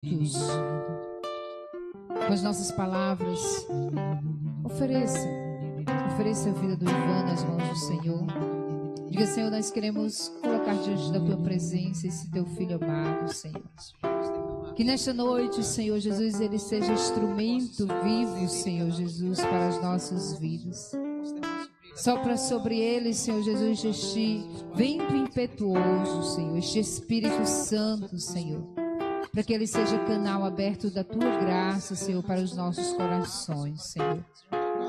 Com as nossas palavras, ofereça a vida do Ivan nas mãos do Senhor. Diga: Senhor, nós queremos colocar diante da tua presença esse teu filho amado, Senhor. Que nesta noite, Senhor Jesus, ele seja instrumento vivo, Senhor Jesus, para as nossas vidas. Sopra sobre ele, Senhor Jesus, este vento impetuoso, Senhor, este Espírito Santo, Senhor, para que ele seja canal aberto da tua graça, Senhor, para os nossos corações, Senhor.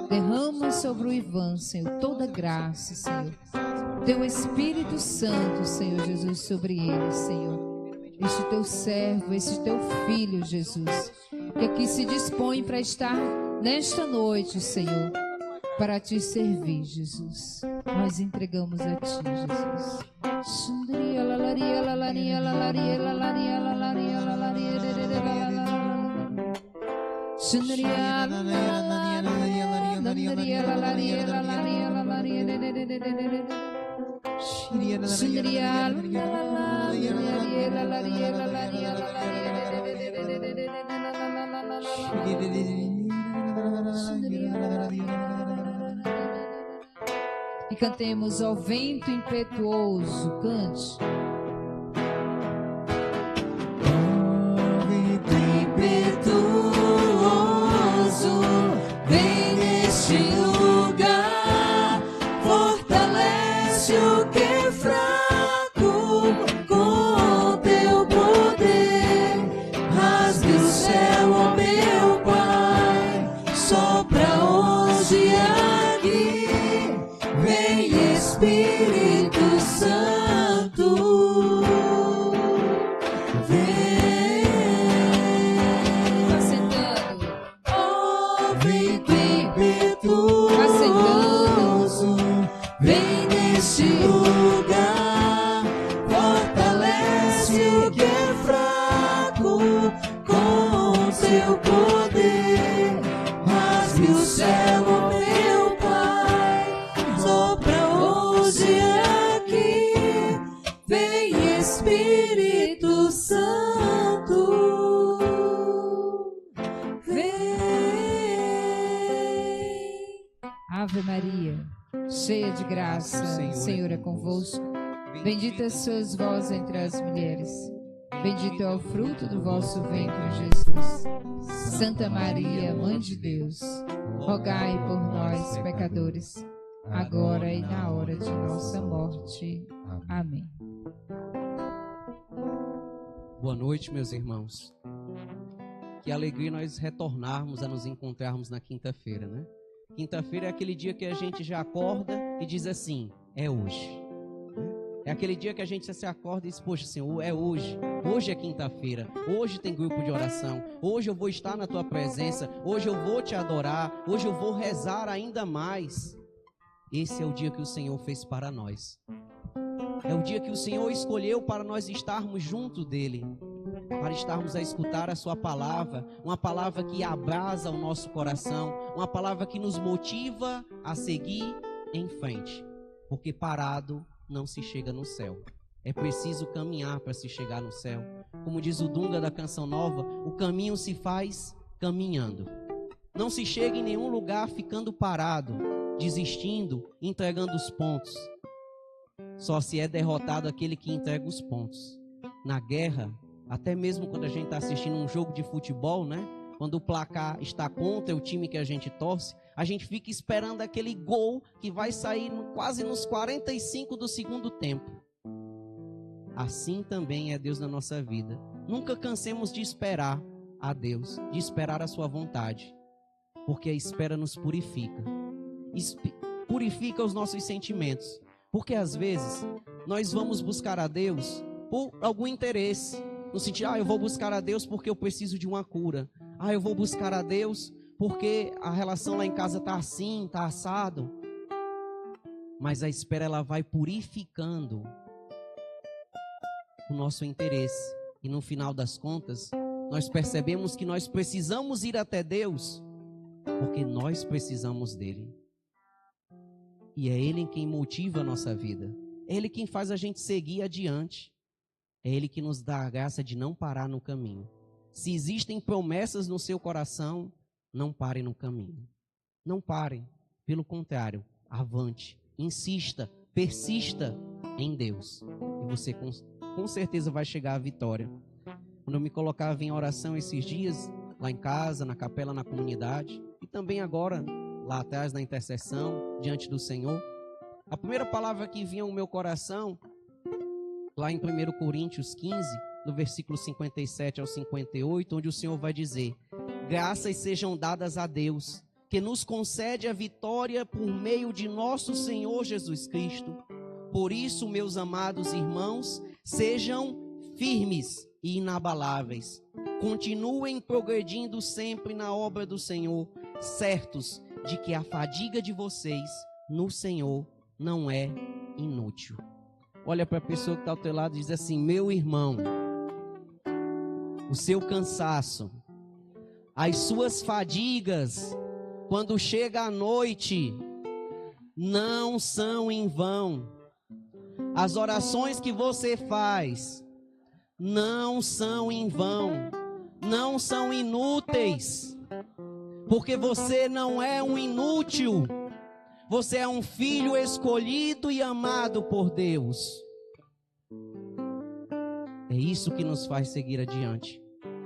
Derrama sobre o Ivan, Senhor, toda graça, Senhor. Teu Espírito Santo, Senhor Jesus, sobre ele, Senhor. Este teu servo, este teu filho, Jesus, que aqui se dispõe para estar nesta noite, Senhor, para te servir, Jesus. Nós entregamos a ti, Jesus. E cantemos ao vento impetuoso. Cante. Ao vento impetuoso, vem neste lugar, fortalece o que é fraco com teu poder. Rasgue o céu, ó meu Pai, sopra hoje aqui. Vem Espírito Santo, vem. Acendendo. Ó vento impetuoso, vem neste lugar, fortalece o que é fraco com seu poder. Rasgue o céu, ó meu Pai, sopra hoje aqui. Vem Espírito Santo, vem. Ave Maria, cheia de graça, o Senhor é convosco. Bendita sois vós entre as mulheres. Bendito é o fruto do vosso ventre, Jesus. Santa Maria, Mãe de Deus, rogai por nós, pecadores, agora e na hora de nossa morte. Amém. Boa noite, meus irmãos. Que alegria nós retornarmos a nos encontrarmos na quinta-feira, né? Quinta-feira é aquele dia que a gente já acorda e diz assim: é hoje. É aquele dia que a gente se acorda e diz: poxa, Senhor, é hoje. Hoje é quinta-feira. Hoje tem grupo de oração. Hoje eu vou estar na tua presença. Hoje eu vou te adorar. Hoje eu vou rezar ainda mais. Esse é o dia que o Senhor fez para nós. É o dia que o Senhor escolheu para nós estarmos junto dele, para estarmos a escutar a sua palavra, uma palavra que abrasa o nosso coração, uma palavra que nos motiva a seguir em frente, porque parado não se chega no céu. É preciso caminhar para se chegar no céu. Como diz o Dunga da Canção Nova, o caminho se faz caminhando. Não se chega em nenhum lugar ficando parado, desistindo, entregando os pontos. Só se é derrotado aquele que entrega os pontos. Na guerra, até mesmo quando a gente está assistindo um jogo de futebol, né? Quando o placar está contra o time que a gente torce, a gente fica esperando aquele gol que vai sair quase nos 45 do segundo tempo. Assim também é Deus na nossa vida. Nunca cansemos de esperar a Deus, de esperar a sua vontade, porque a espera nos purifica. Purifica os nossos sentimentos. Porque às vezes nós vamos buscar a Deus por algum interesse. No sentido, eu vou buscar a Deus porque eu preciso de uma cura. Eu vou buscar a Deus porque a relação lá em casa está assim, está assado. Mas a espera, ela vai purificando o nosso interesse. E no final das contas, nós percebemos que nós precisamos ir até Deus porque nós precisamos dele. E é Ele quem motiva a nossa vida. É Ele quem faz a gente seguir adiante. É Ele que nos dá a graça de não parar no caminho. Se existem promessas no seu coração, não pare no caminho. Não pare. Pelo contrário, avante, insista, persista em Deus. E você com certeza vai chegar à vitória. Quando eu me colocava em oração esses dias, lá em casa, na capela, na comunidade, e também agora, lá atrás na intercessão, diante do Senhor, a primeira palavra que vinha ao meu coração, lá em 1 Coríntios 15, do versículo 57 ao 58, onde o Senhor vai dizer: graças sejam dadas a Deus, que nos concede a vitória por meio de nosso Senhor Jesus Cristo. Por isso, meus amados irmãos, sejam firmes e inabaláveis. Continuem progredindo sempre na obra do Senhor, certos de que a fadiga de vocês no Senhor não é inútil. Olha para a pessoa que está ao teu lado e diz assim: meu irmão, o seu cansaço, as suas fadigas, quando chega a noite, não são em vão. As orações que você faz não são em vão, não são inúteis, porque você não é um inútil, você é um filho escolhido e amado por Deus. É isso que nos faz seguir adiante.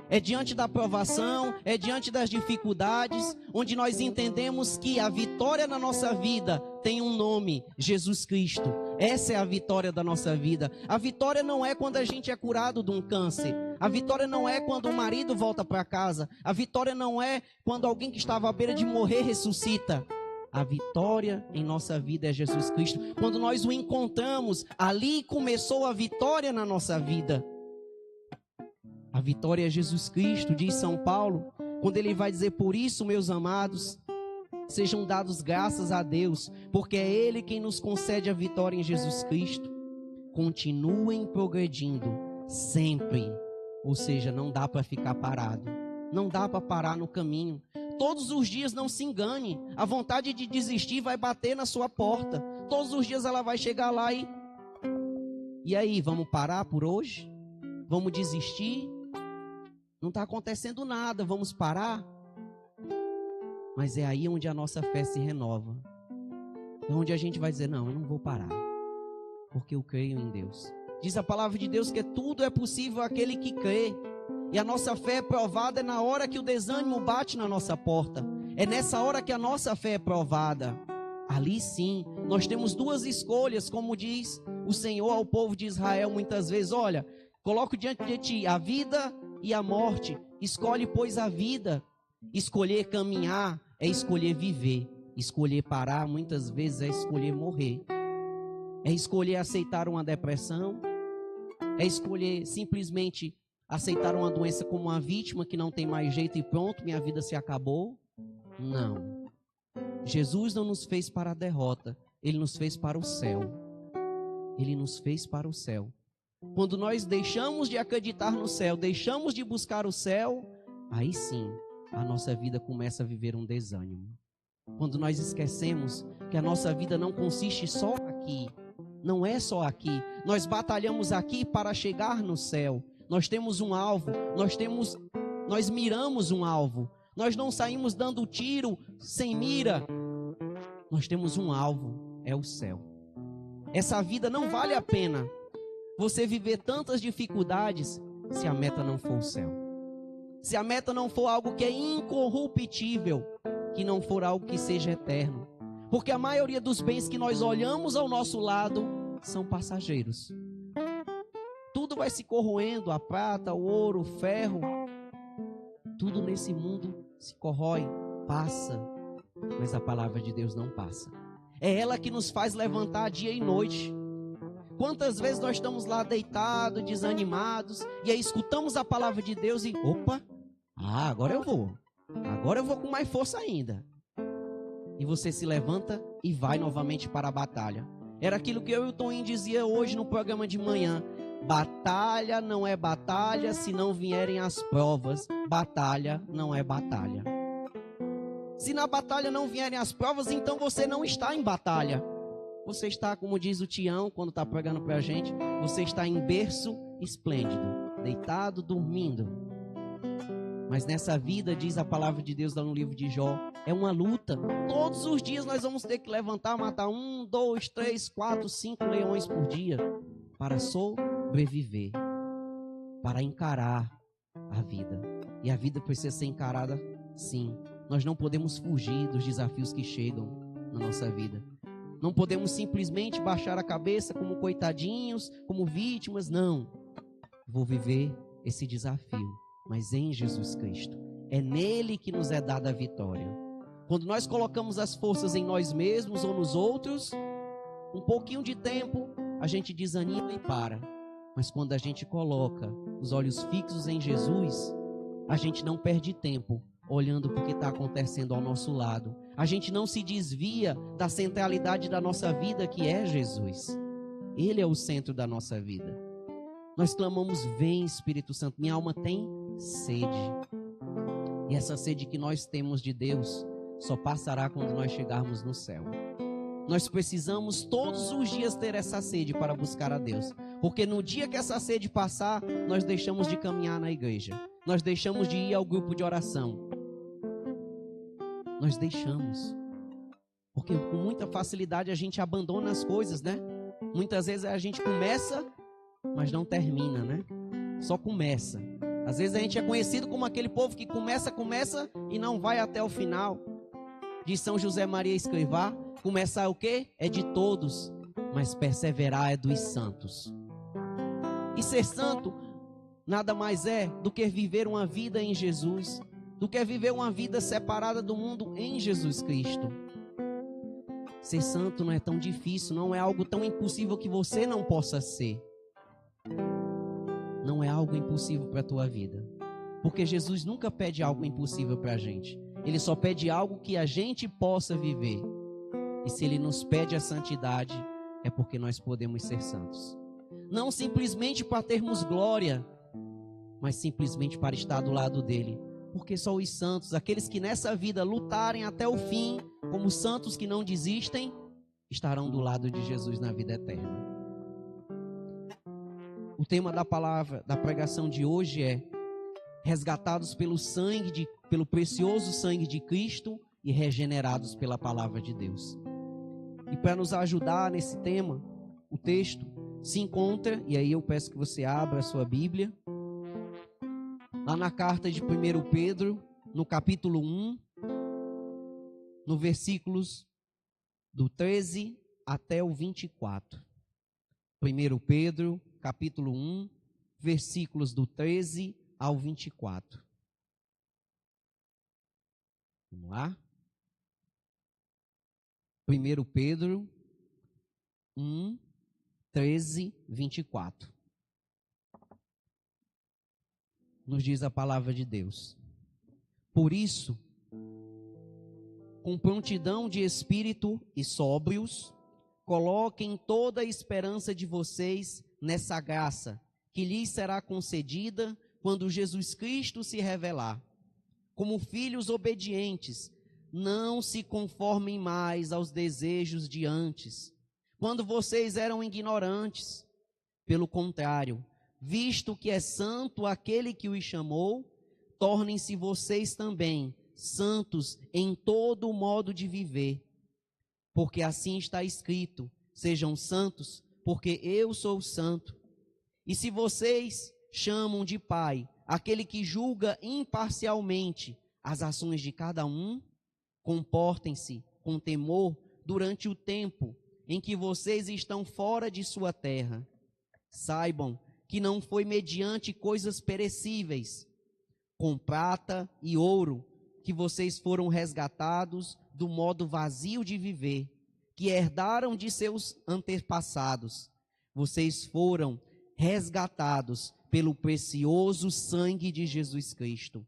É diante da provação, é diante das dificuldades, onde nós entendemos que a vitória na nossa vida tem um nome: Jesus Cristo. Essa é a vitória da nossa vida. A vitória não é quando a gente é curado de um câncer. A vitória não é quando o marido volta para casa. A vitória não é quando alguém que estava à beira de morrer ressuscita. A vitória em nossa vida é Jesus Cristo. Quando nós o encontramos, ali começou a vitória na nossa vida. A vitória é Jesus Cristo, diz São Paulo, quando ele vai dizer: por isso, meus amados, sejam dados graças a Deus, porque é Ele quem nos concede a vitória em Jesus Cristo. Continuem progredindo sempre, ou seja, não dá para ficar parado, não dá para parar no caminho. Todos os dias, não se engane, a vontade de desistir vai bater na sua porta. Todos os dias ela vai chegar lá e aí, vamos parar por hoje? Vamos desistir? Não está acontecendo nada, vamos parar? Mas é aí onde a nossa fé se renova. É onde a gente vai dizer: não, eu não vou parar, porque eu creio em Deus. Diz a palavra de Deus que tudo é possível àquele que crê. E a nossa fé é provada na hora que o desânimo bate na nossa porta. É nessa hora que a nossa fé é provada. Ali sim, nós temos duas escolhas, como diz o Senhor ao povo de Israel muitas vezes: olha, coloco diante de ti a vida e a morte. Escolhe, pois, a vida. Escolher caminhar é escolher viver. Escolher parar, muitas vezes, é escolher morrer. É escolher aceitar uma depressão. É escolher simplesmente aceitar uma doença como uma vítima que não tem mais jeito e pronto, minha vida se acabou. Não. Jesus não nos fez para a derrota. Ele nos fez para o céu. Ele nos fez para o céu. Quando nós deixamos de acreditar no céu, deixamos de buscar o céu, aí sim, a nossa vida começa a viver um desânimo. Quando nós esquecemos que a nossa vida não consiste só aqui, não é só aqui. Nós batalhamos aqui para chegar no céu. Nós temos um alvo, nós miramos um alvo. Nós não saímos dando tiro sem mira. Nós temos um alvo, é o céu. Essa vida não vale a pena você viver tantas dificuldades se a meta não for o céu. Se a meta não for algo que é incorruptível, que não for algo que seja eterno. Porque a maioria dos bens que nós olhamos ao nosso lado são passageiros. Tudo vai se corroendo, a prata, o ouro, o ferro. Tudo nesse mundo se corrói, passa. Mas a palavra de Deus não passa. É ela que nos faz levantar dia e noite. Quantas vezes nós estamos lá deitados, desanimados, e aí escutamos a palavra de Deus e, opa, agora eu vou com mais força ainda. E você se levanta e vai novamente para a batalha. Era aquilo que eu e o Toninho dizia hoje no programa de manhã: batalha não é batalha se não vierem as provas. Batalha não é batalha. Se na batalha não vierem as provas, então você não está em batalha. Você está, como diz o Tião, quando está pregando para a gente, você está em berço esplêndido, deitado, dormindo. Mas nessa vida, diz a palavra de Deus lá no livro de Jó, é uma luta. Todos os dias nós vamos ter que levantar, matar 1, 2, 3, 4, 5 leões por dia para sobreviver, para encarar a vida. E a vida precisa ser encarada, sim. Nós não podemos fugir dos desafios que chegam na nossa vida. Não podemos simplesmente baixar a cabeça como coitadinhos, como vítimas, não. Vou viver esse desafio, mas em Jesus Cristo. É nele que nos é dada a vitória. Quando nós colocamos as forças em nós mesmos ou nos outros, um pouquinho de tempo a gente desanima e para. Mas quando a gente coloca os olhos fixos em Jesus, a gente não perde tempo olhando para o que está acontecendo ao nosso lado. A gente não se desvia da centralidade da nossa vida, que é Jesus. Ele é o centro da nossa vida. Nós clamamos: vem Espírito Santo, minha alma tem sede. E essa sede que nós temos de Deus só passará quando nós chegarmos no céu. Nós precisamos todos os dias ter essa sede para buscar a Deus. Porque no dia que essa sede passar, nós deixamos de caminhar na igreja. Nós deixamos de ir ao grupo de oração. Nós deixamos. Porque com muita facilidade a gente abandona as coisas, né? Muitas vezes a gente começa, mas não termina, né? Só começa. Às vezes a gente é conhecido como aquele povo que começa e não vai até o final. De São José Maria Escrivá, começar é o quê? É de todos, mas perseverar é dos santos. E ser santo nada mais é do que viver uma vida em Jesus, do que viver uma vida separada do mundo em Jesus Cristo. Ser santo não é tão difícil, não é algo tão impossível que você não possa ser. Não é algo impossível para a tua vida, porque Jesus nunca pede algo impossível para a gente. Ele só pede algo que a gente possa viver. E se Ele nos pede a santidade, é porque nós podemos ser santos. Não simplesmente para termos glória, mas simplesmente para estar do lado dEle. Porque só os santos, aqueles que nessa vida lutarem até o fim, como santos que não desistem, estarão do lado de Jesus na vida eterna. O tema da palavra, da pregação de hoje é: resgatados pelo precioso sangue de Cristo e regenerados pela palavra de Deus. E para nos ajudar nesse tema, o texto se encontra, e aí eu peço que você abra a sua Bíblia, lá na carta de 1 Pedro, no capítulo 1, no versículos do 13 até o 24. 1 Pedro, capítulo 1, versículos do 13 ao 24. Vamos lá? 1 Pedro 1, 13, 24. Nos diz a palavra de Deus: por isso, com prontidão de espírito e sóbrios, coloquem toda a esperança de vocês nessa graça, que lhes será concedida quando Jesus Cristo se revelar. Como filhos obedientes, não se conformem mais aos desejos de antes, quando vocês eram ignorantes. Pelo contrário, visto que é santo aquele que os chamou, tornem-se vocês também santos em todo o modo de viver. Porque assim está escrito: sejam santos, porque eu sou santo. E se vocês chamam de Pai aquele que julga imparcialmente as ações de cada um, comportem-se com temor durante o tempo em que vocês estão fora de sua terra. Saibam que não foi mediante coisas perecíveis, com prata e ouro, que vocês foram resgatados do modo vazio de viver, que herdaram de seus antepassados. Vocês foram resgatados pelo precioso sangue de Jesus Cristo,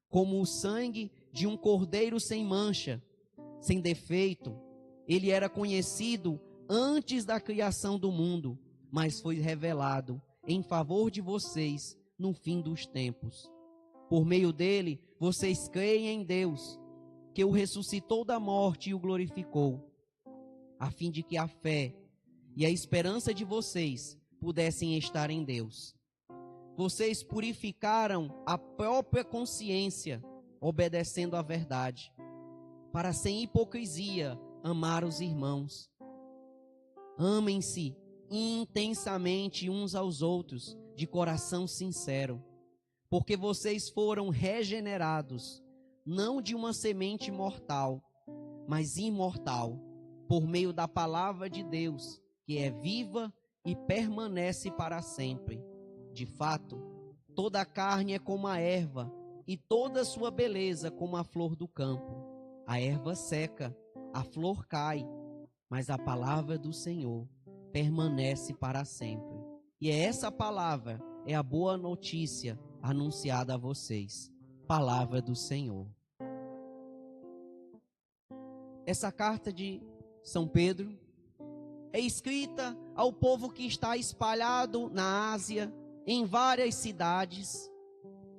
como o sangue de um cordeiro sem mancha, sem defeito. Ele era conhecido antes da criação do mundo, mas foi revelado em favor de vocês no fim dos tempos. Por meio dele, vocês creem em Deus, que o ressuscitou da morte e o glorificou, a fim de que a fé e a esperança de vocês pudessem estar em Deus. vocês purificaram a própria consciência, obedecendo à verdade, para sem hipocrisia amar os irmãos. Amem-se intensamente uns aos outros, de coração sincero, porque vocês foram regenerados, não de uma semente mortal, mas imortal, por meio da palavra de Deus, que é viva e permanece para sempre. De fato, toda a carne é como a erva, e toda a sua beleza como a flor do campo. A erva seca, a flor cai, mas a palavra do Senhor permanece para sempre. E essa palavra é a boa notícia anunciada a vocês. Palavra do Senhor. Essa carta de São Pedro é escrita ao povo que está espalhado na Ásia, em várias cidades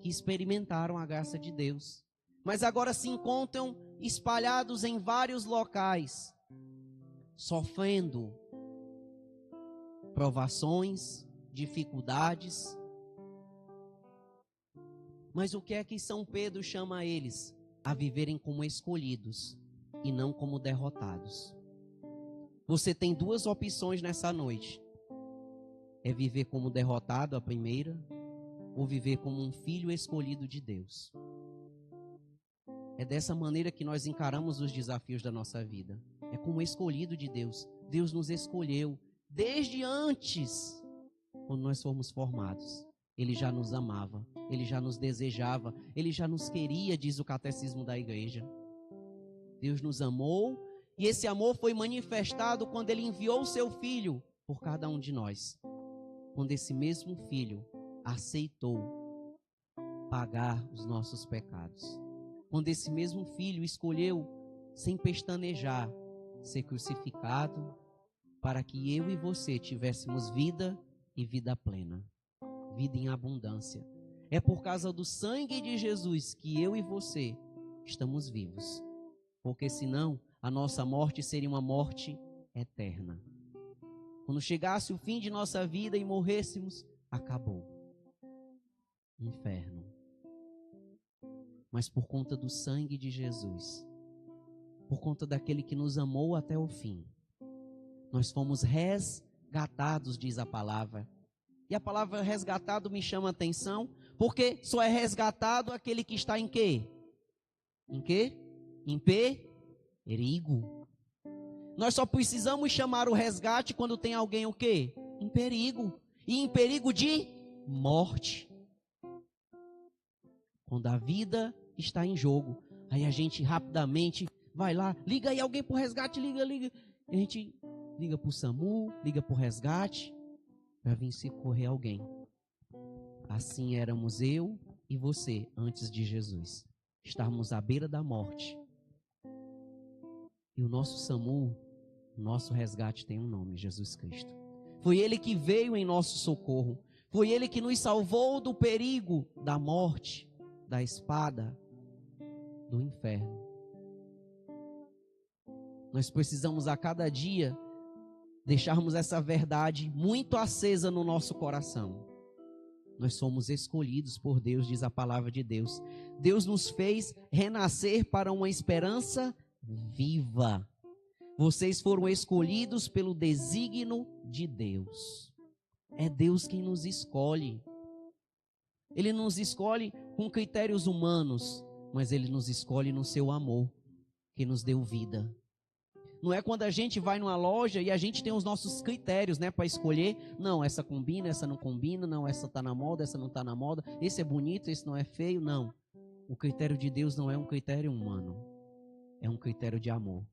que experimentaram a graça de Deus, mas agora se encontram espalhados em vários locais, sofrendo provações, dificuldades. Mas o que é que São Pedro chama eles? A viverem como escolhidos e não como derrotados. Você tem duas opções nessa noite: é viver como derrotado, a primeira, ou viver como um filho escolhido de Deus. É dessa maneira que nós encaramos os desafios da nossa vida. É como escolhido de Deus. Deus nos escolheu desde antes, quando nós fomos formados. Ele já nos amava, Ele já nos desejava, Ele já nos queria, diz o catecismo da igreja. Deus nos amou, e esse amor foi manifestado quando Ele enviou o seu Filho por cada um de nós. Quando esse mesmo Filho aceitou pagar os nossos pecados. Quando esse mesmo Filho escolheu, sem pestanejar, ser crucificado, para que eu e você tivéssemos vida e vida plena, vida em abundância. É por causa do sangue de Jesus que eu e você estamos vivos, porque senão a nossa morte seria uma morte eterna. Quando chegasse o fim de nossa vida e morrêssemos, acabou. Inferno. Mas por conta do sangue de Jesus, por conta daquele que nos amou até o fim, nós fomos resgatados, diz a palavra. E a palavra resgatado me chama a atenção, porque só é resgatado aquele que está em quê? Em quê? Em perigo. Nós só precisamos chamar o resgate quando tem alguém o quê? Em perigo. E em perigo de morte. Quando a vida está em jogo, aí a gente rapidamente vai lá, liga aí alguém pro resgate, liga. A gente liga pro SAMU, liga pro resgate, para vir socorrer alguém. Assim éramos eu e você antes de Jesus. Estávamos à beira da morte. E o nosso SAMU, o nosso resgate tem um nome, Jesus Cristo. Foi Ele que veio em nosso socorro. Foi Ele que nos salvou do perigo da morte, da espada, do inferno. Nós precisamos a cada dia deixarmos essa verdade muito acesa no nosso coração. Nós somos escolhidos por Deus, diz a palavra de Deus. Deus nos fez renascer para uma esperança viva. Vocês foram escolhidos pelo desígnio de Deus. É Deus quem nos escolhe. Ele nos escolhe com critérios humanos, mas Ele nos escolhe no seu amor, que nos deu vida. Não é quando a gente vai numa loja e a gente tem os nossos critérios, né, para escolher. Não, essa combina, essa não combina. Não, essa está na moda, essa não está na moda. Esse é bonito, esse não é feio. Não. O critério de Deus não é um critério humano. É um critério de amor.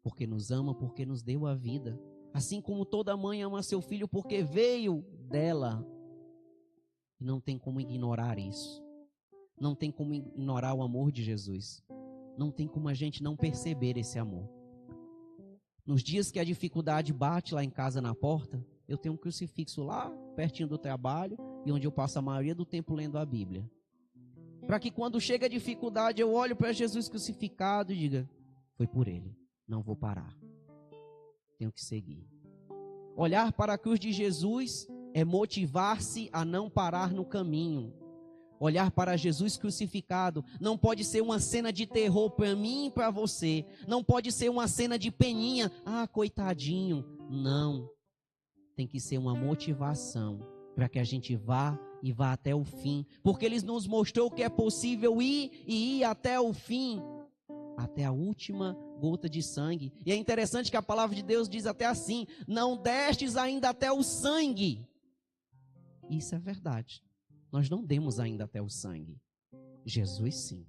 Porque nos ama, porque nos deu a vida. Assim como toda mãe ama seu filho porque veio dela. Não tem como ignorar isso. Não tem como ignorar o amor de Jesus. Não tem como a gente não perceber esse amor. Nos dias que a dificuldade bate lá em casa na porta, eu tenho um crucifixo lá pertinho do trabalho e onde eu passo a maioria do tempo lendo a Bíblia. Para que quando chega a dificuldade eu olho para Jesus crucificado e diga, foi por Ele, não vou parar. Tenho que seguir. Olhar para a cruz de Jesus é motivar-se a não parar no caminho. Olhar para Jesus crucificado não pode ser uma cena de terror para mim e para você. Não pode ser uma cena de peninha. Ah, coitadinho. Não. Tem que ser uma motivação para que a gente vá e vá até o fim. Porque Ele nos mostrou que é possível ir até o fim. Até a última gota de sangue. E é interessante que a palavra de Deus diz até assim: não destes ainda até o sangue. Isso é verdade. Nós não demos ainda até o sangue. Jesus sim.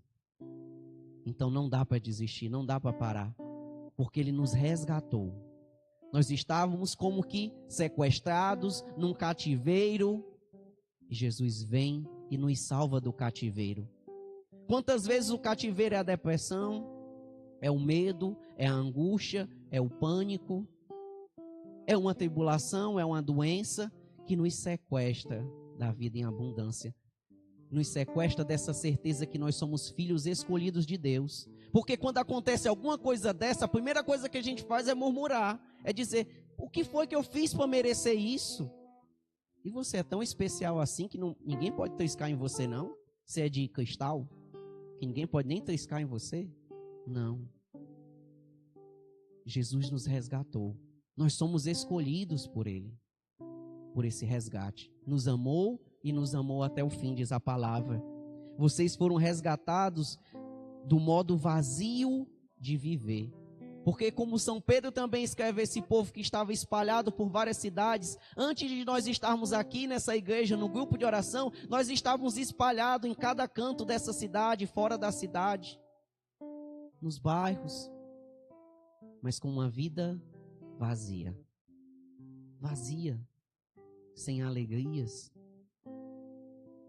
Então não dá para desistir, não dá para parar. Porque Ele nos resgatou. Nós estávamos como que sequestrados num cativeiro. E Jesus vem e nos salva do cativeiro. Quantas vezes o cativeiro é a depressão, é o medo, é a angústia, é o pânico, é uma tribulação, é uma doença que nos sequestra da vida em abundância. Nos sequestra dessa certeza que nós somos filhos escolhidos de Deus. Porque quando acontece alguma coisa dessa, a primeira coisa que a gente faz é murmurar. É dizer, o que foi que eu fiz para merecer isso? E você é tão especial assim que ninguém pode triscar em você, não? Você é de cristal? Que ninguém pode nem triscar em você? Não. Jesus nos resgatou. Nós somos escolhidos por Ele. Por esse resgate. Nos amou e nos amou até o fim, diz a palavra. Vocês foram resgatados do modo vazio de viver. Porque como São Pedro também escreve esse povo que estava espalhado por várias cidades, antes de nós estarmos aqui nessa igreja, no grupo de oração, nós estávamos espalhados em cada canto dessa cidade, fora da cidade, nos bairros, mas com uma vida vazia. Vazia. Sem alegrias.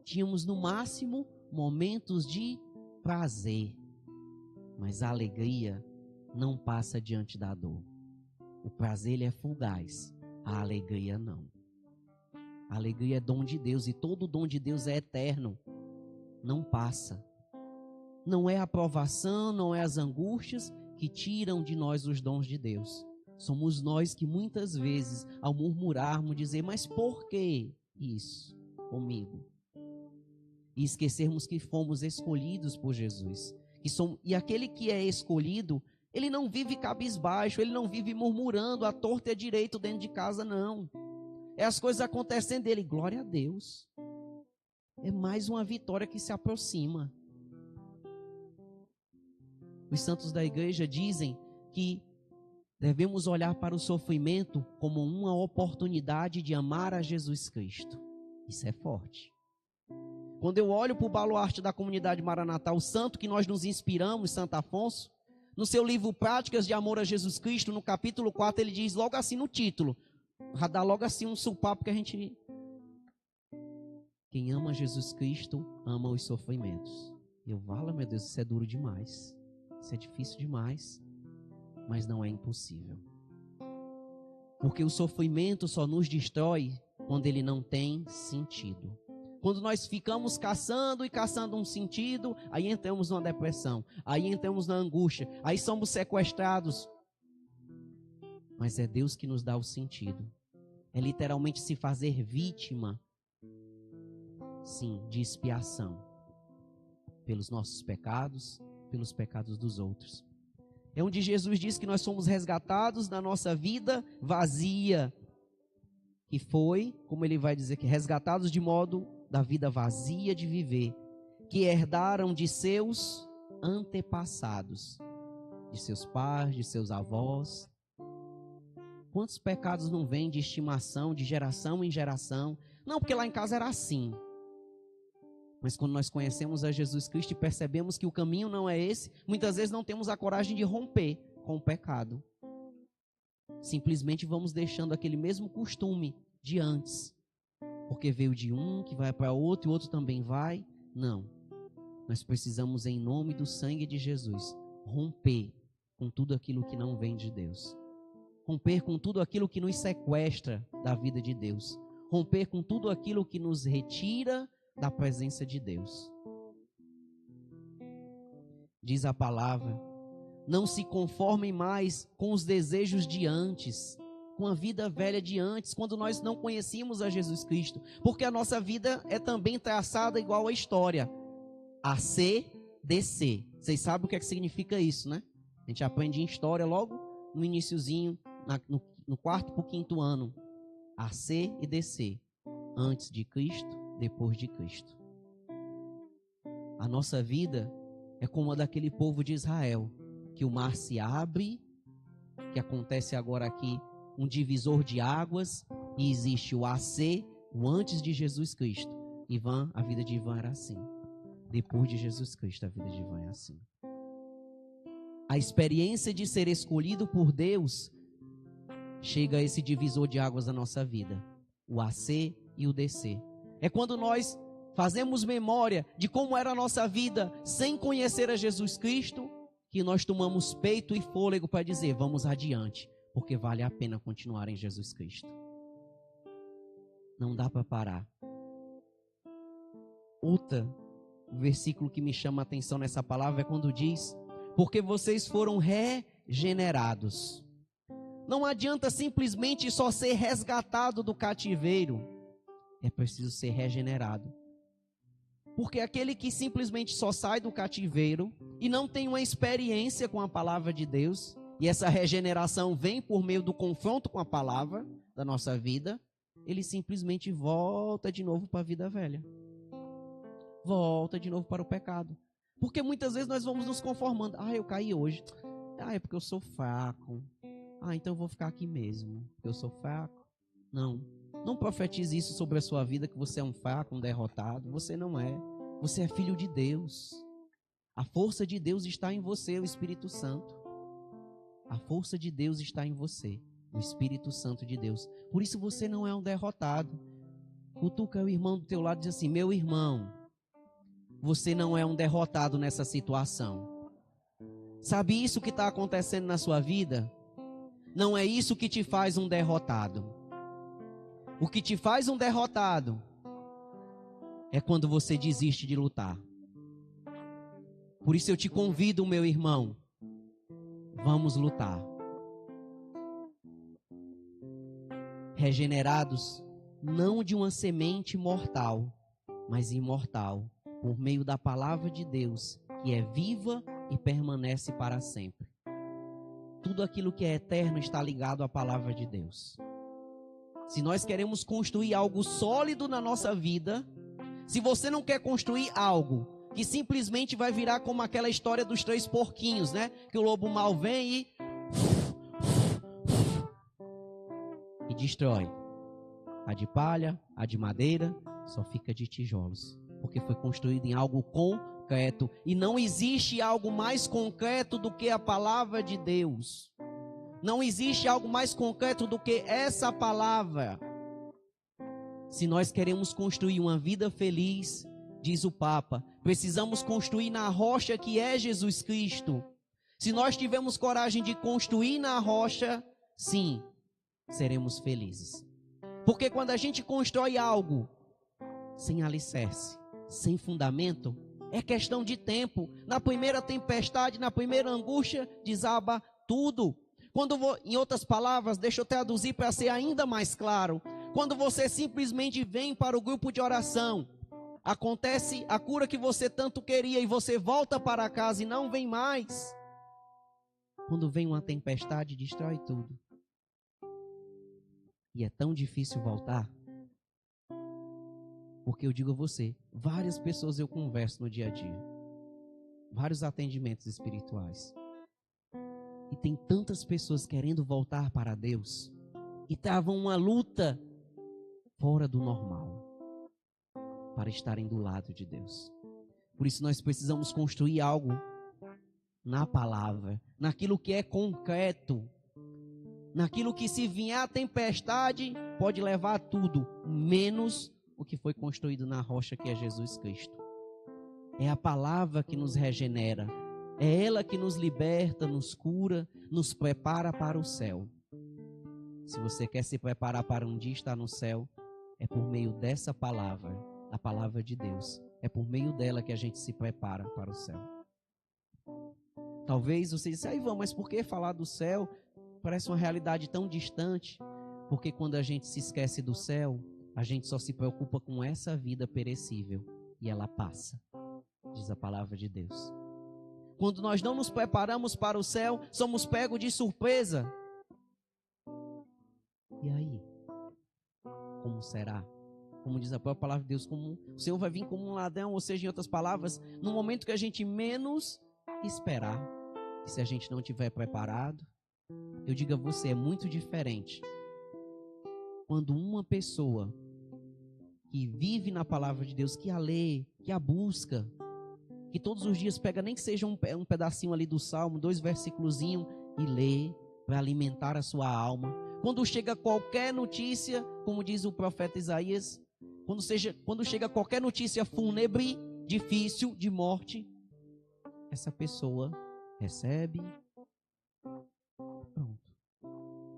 Tínhamos no máximo momentos de prazer, mas a alegria não passa diante da dor. O prazer ele é fugaz, a alegria não. A alegria é dom de Deus e todo dom de Deus é eterno, não passa. Não é a provação, não é as angústias que tiram de nós os dons de Deus. Somos nós que muitas vezes, ao murmurarmos, dizer, mas por que isso comigo? E esquecermos que fomos escolhidos por Jesus. E aquele que é escolhido, ele não vive cabisbaixo, ele não vive murmurando à torta e à direito dentro de casa, não. É as coisas acontecendo dele, glória a Deus. É mais uma vitória que se aproxima. Os santos da igreja dizem que devemos olhar para o sofrimento como uma oportunidade de amar a Jesus Cristo. Isso é forte. Quando eu olho para o baluarte da comunidade Maranatá, o santo que nós nos inspiramos, Santo Afonso, no seu livro Práticas de Amor a Jesus Cristo, no capítulo 4, ele diz logo assim no título, dá logo assim um supapo que a gente... Quem ama Jesus Cristo, ama os sofrimentos. Eu falo, meu Deus, isso é duro demais. Isso é difícil demais. Mas não é impossível. Porque o sofrimento só nos destrói quando ele não tem sentido. Quando nós ficamos caçando e caçando um sentido, aí entramos numa depressão, aí entramos na angústia, aí somos sequestrados. Mas é Deus que nos dá o sentido. É literalmente se fazer vítima, sim, de expiação. Pelos nossos pecados, pelos pecados dos outros. É onde Jesus diz que nós somos resgatados da nossa vida vazia. Que foi, como ele vai dizer, que resgatados de modo da vida vazia de viver. Que herdaram de seus antepassados. De seus pais, de seus avós. Quantos pecados não vêm de estimação, de geração em geração? Não, porque lá em casa era assim. Mas quando nós conhecemos a Jesus Cristo e percebemos que o caminho não é esse, muitas vezes não temos a coragem de romper com o pecado. Simplesmente vamos deixando aquele mesmo costume de antes. Porque veio de um que vai para outro e o outro também vai. Não. Nós precisamos, em nome do sangue de Jesus, romper com tudo aquilo que não vem de Deus. Romper com tudo aquilo que nos sequestra da vida de Deus. Romper com tudo aquilo que nos retira da presença de Deus. Diz a palavra, não se conformem mais com os desejos de antes, com a vida velha de antes, quando nós não conhecíamos a Jesus Cristo. Porque a nossa vida é também traçada igual a história. AC, DC. Vocês sabem o que é que significa isso, né? A gente aprende em história logo no iniciozinho, no quarto para o quinto ano. AC e DC. Antes de Cristo, depois de Cristo. A nossa vida é como a daquele povo de Israel, que o mar se abre, que acontece agora aqui um divisor de águas, e existe o AC, o antes de Jesus Cristo. Ivan, a vida de Ivan era assim. Depois de Jesus Cristo, a vida de Ivan é assim. A experiência de ser escolhido por Deus chega a esse divisor de águas da nossa vida, o AC e o DC. É quando nós fazemos memória de como era a nossa vida sem conhecer a Jesus Cristo, que nós tomamos peito e fôlego para dizer, vamos adiante, porque vale a pena continuar em Jesus Cristo. Não dá para parar. Outro versículo que me chama a atenção nessa palavra é quando diz, porque vocês foram regenerados. Não adianta simplesmente só ser resgatado do cativeiro, é preciso ser regenerado. Porque aquele que simplesmente só sai do cativeiro e não tem uma experiência com a palavra de Deus, e essa regeneração vem por meio do confronto com a palavra da nossa vida, ele simplesmente volta de novo para a vida velha. Volta de novo para o pecado. Porque muitas vezes nós vamos nos conformando. Eu caí hoje. É porque eu sou fraco. Então eu vou ficar aqui mesmo, porque eu sou fraco. Não profetize isso sobre a sua vida, que você é um fraco, um derrotado. Você não é. Você é filho de Deus. A força de Deus está em você, o Espírito Santo. A força de Deus está em você, o Espírito Santo de Deus. Por isso você não é um derrotado. Cutuca o irmão do teu lado e diz assim, meu irmão, você não é um derrotado nessa situação. Sabe isso que está acontecendo na sua vida? Não é isso que te faz um derrotado. O que te faz um derrotado é quando você desiste de lutar. Por isso eu te convido, meu irmão, vamos lutar. Regenerados, não de uma semente mortal, mas imortal, por meio da palavra de Deus, que é viva e permanece para sempre. Tudo aquilo que é eterno está ligado à palavra de Deus. Se nós queremos construir algo sólido na nossa vida, se você não quer construir algo que simplesmente vai virar como aquela história dos 3 porquinhos, né? Que o lobo mau vem e destrói. A de palha, a de madeira, só fica de tijolos. Porque foi construído em algo concreto. E não existe algo mais concreto do que a palavra de Deus. Não existe algo mais concreto do que essa palavra. Se nós queremos construir uma vida feliz, diz o Papa, precisamos construir na rocha que é Jesus Cristo. Se nós tivermos coragem de construir na rocha, sim, seremos felizes. Porque quando a gente constrói algo sem alicerce, sem fundamento, é questão de tempo. Na primeira tempestade, na primeira angústia, desaba tudo. Em outras palavras, deixa eu traduzir para ser ainda mais claro. Quando você simplesmente vem para o grupo de oração, acontece a cura que você tanto queria e você volta para casa e não vem mais. Quando vem uma tempestade, destrói tudo. E é tão difícil voltar. Porque eu digo a você, várias pessoas eu converso no dia a dia. Vários atendimentos espirituais. E tem tantas pessoas querendo voltar para Deus. E travam uma luta fora do normal. Para estarem do lado de Deus. Por isso nós precisamos construir algo na palavra. Naquilo que é concreto. Naquilo que se vier a tempestade, pode levar tudo. Menos o que foi construído na rocha que é Jesus Cristo. É a palavra que nos regenera. É ela que nos liberta, nos cura, nos prepara para o céu. Se você quer se preparar para um dia estar no céu, é por meio dessa palavra, a palavra de Deus. É por meio dela que a gente se prepara para o céu. Talvez você diga, Ivan, mas por que falar do céu? Parece uma realidade tão distante. Porque quando a gente se esquece do céu, a gente só se preocupa com essa vida perecível e ela passa, diz a palavra de Deus. Quando nós não nos preparamos para o céu, somos pegos de surpresa. E aí? Como será? Como diz a própria palavra de Deus, como o Senhor vai vir como um ladrão, ou seja, em outras palavras, no momento que a gente menos esperar. E se a gente não estiver preparado, eu digo a você, é muito diferente quando uma pessoa que vive na palavra de Deus, que a lê, que a busca, que todos os dias pega, nem que seja um pedacinho ali do Salmo, 2 versículozinhos, e lê para alimentar a sua alma. Quando chega qualquer notícia, como diz o profeta Isaías, quando chega qualquer notícia fúnebre, difícil, de morte, essa pessoa recebe, pronto.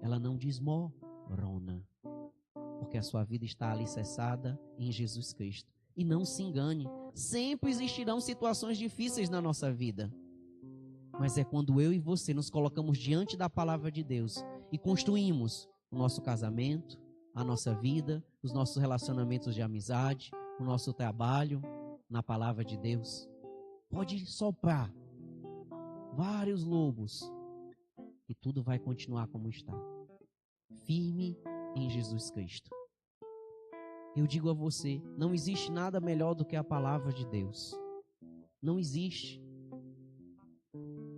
Ela não desmorona, porque a sua vida está alicerçada em Jesus Cristo. E não se engane, sempre existirão situações difíceis na nossa vida. Mas é quando eu e você nos colocamos diante da palavra de Deus e construímos o nosso casamento, a nossa vida, os nossos relacionamentos de amizade, o nosso trabalho na palavra de Deus. Pode soprar vários lobos e tudo vai continuar como está, firme em Jesus Cristo. Eu digo a você, não existe nada melhor do que a palavra de Deus. Não existe.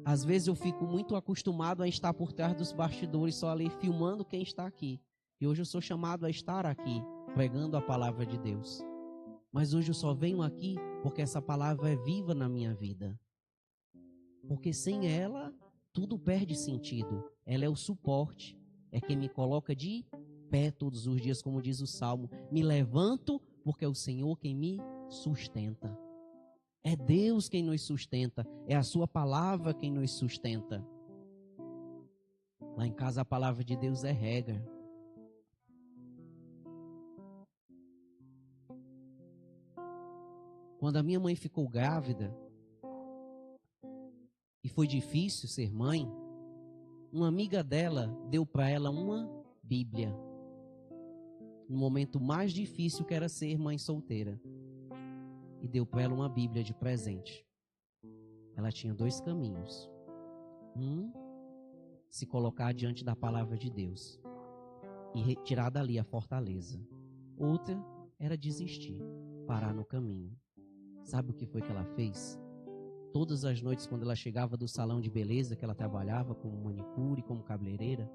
Às vezes eu fico muito acostumado a estar por trás dos bastidores, só ali filmando quem está aqui. E hoje eu sou chamado a estar aqui, pregando a palavra de Deus. Mas hoje eu só venho aqui porque essa palavra é viva na minha vida. Porque sem ela, tudo perde sentido. Ela é o suporte, é quem me coloca de pé todos os dias, como diz o Salmo. Me levanto porque é o Senhor quem me sustenta. É Deus quem nos sustenta, é a sua palavra quem nos sustenta. Lá em casa a palavra de Deus é regra. Quando a minha mãe ficou grávida e foi difícil ser mãe, uma amiga dela deu para ela uma Bíblia. No momento mais difícil que era ser mãe solteira. E deu para ela uma Bíblia de presente. Ela tinha 2 caminhos. Se colocar diante da palavra de Deus e retirar dali a fortaleza. Outra era desistir, parar no caminho. Sabe o que foi que ela fez? Todas as noites, quando ela chegava do salão de beleza que ela trabalhava como manicure, como cabeleireira,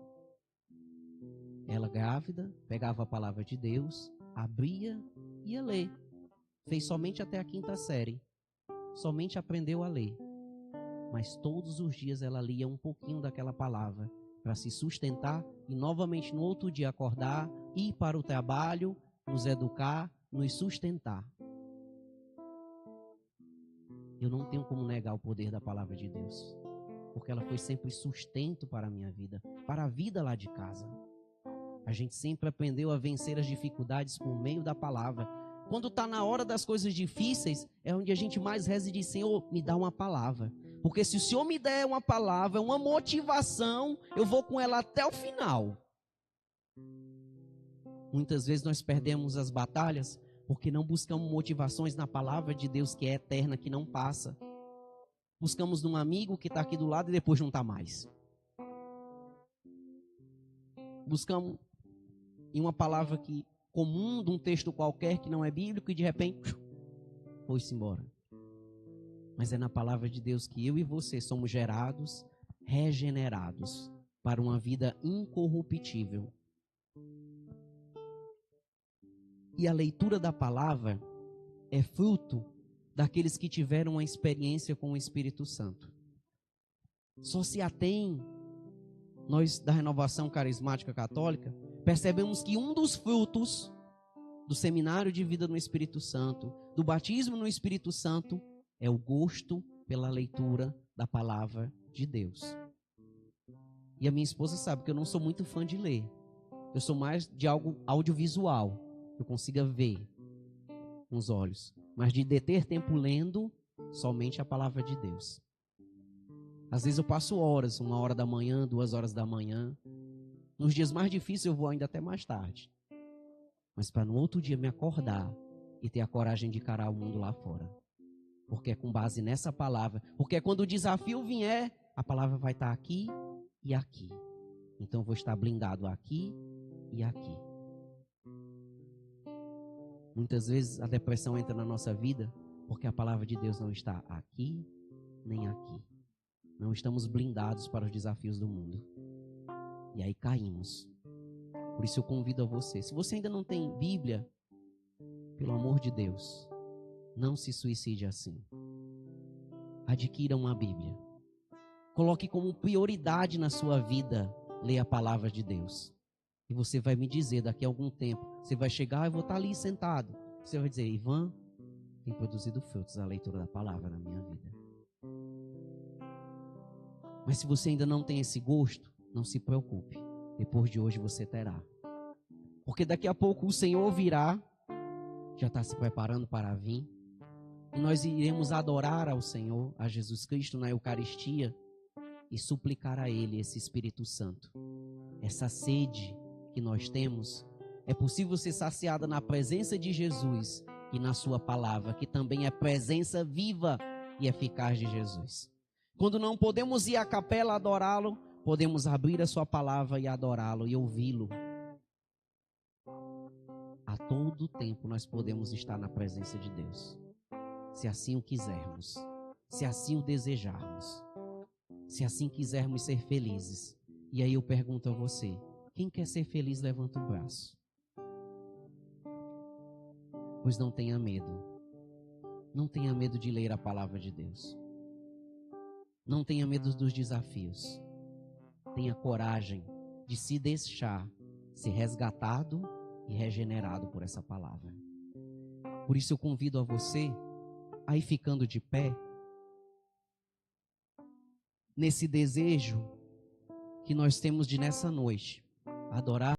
ela grávida, pegava a palavra de Deus, abria e ia ler. Fez somente até a 5ª série. Somente aprendeu a ler. Mas todos os dias ela lia um pouquinho daquela palavra para se sustentar e novamente no outro dia acordar, ir para o trabalho, nos educar, nos sustentar. Eu não tenho como negar o poder da palavra de Deus, porque ela foi sempre sustento para a minha vida, para a vida lá de casa. A gente sempre aprendeu a vencer as dificuldades por meio da palavra. Quando está na hora das coisas difíceis, é onde a gente mais reza e diz: Senhor, me dá uma palavra. Porque se o Senhor me der uma palavra, uma motivação, eu vou com ela até o final. Muitas vezes nós perdemos as batalhas porque não buscamos motivações na palavra de Deus, que é eterna, que não passa. Buscamos num amigo que está aqui do lado e depois não está mais. Buscamos em uma palavra que comum, de um texto qualquer que não é bíblico, e de repente foi-se embora. Mas é na palavra de Deus que eu e você somos gerados, regenerados para uma vida incorruptível. E a leitura da palavra é fruto daqueles que tiveram uma experiência com o Espírito Santo. Só se atém, nós da Renovação Carismática Católica, percebemos que um dos frutos do seminário de vida no Espírito Santo, do batismo no Espírito Santo, é o gosto pela leitura da palavra de Deus. E a minha esposa sabe que eu não sou muito fã de ler. Eu sou mais de algo audiovisual, que eu consiga ver com os olhos. Mas de deter tempo lendo somente a palavra de Deus. Às vezes eu passo horas, 1 hora da manhã, 2 horas da manhã, Nos dias mais difíceis eu vou ainda até mais tarde. Mas para no outro dia me acordar e ter a coragem de encarar o mundo lá fora. Porque é com base nessa palavra. Porque quando o desafio vier, a palavra vai estar aqui e aqui. Então eu vou estar blindado aqui e aqui. Muitas vezes a depressão entra na nossa vida porque a palavra de Deus não está aqui nem aqui. Não estamos blindados para os desafios do mundo. E aí caímos. Por isso eu convido a você. Se você ainda não tem Bíblia, pelo amor de Deus, não se suicide assim. Adquira uma Bíblia. Coloque como prioridade na sua vida ler a palavra de Deus. E você vai me dizer daqui a algum tempo. Você vai chegar, eu vou estar ali sentado. Você vai dizer, Ivan, tem produzido frutos a leitura da palavra na minha vida. Mas se você ainda não tem esse gosto, não se preocupe. Depois de hoje você terá. Porque daqui a pouco o Senhor virá, já está se preparando para vir. E nós iremos adorar ao Senhor, a Jesus Cristo na Eucaristia e suplicar a Ele esse Espírito Santo. Essa sede que nós temos, é possível ser saciada na presença de Jesus e na sua palavra, que também é presença viva e eficaz de Jesus. Quando não podemos ir à capela adorá-lo, podemos abrir a sua palavra e adorá-lo e ouvi-lo. A todo tempo nós podemos estar na presença de Deus, se assim o quisermos, se assim o desejarmos, se assim quisermos ser felizes. E aí eu pergunto a você, quem quer ser feliz, levanta o braço. Pois não tenha medo. Não tenha medo de ler a palavra de Deus. Não tenha medo dos desafios. Tenha coragem de se deixar ser resgatado e regenerado por essa palavra. Por isso eu convido a você a ir ficando de pé nesse desejo que nós temos de nessa noite adorar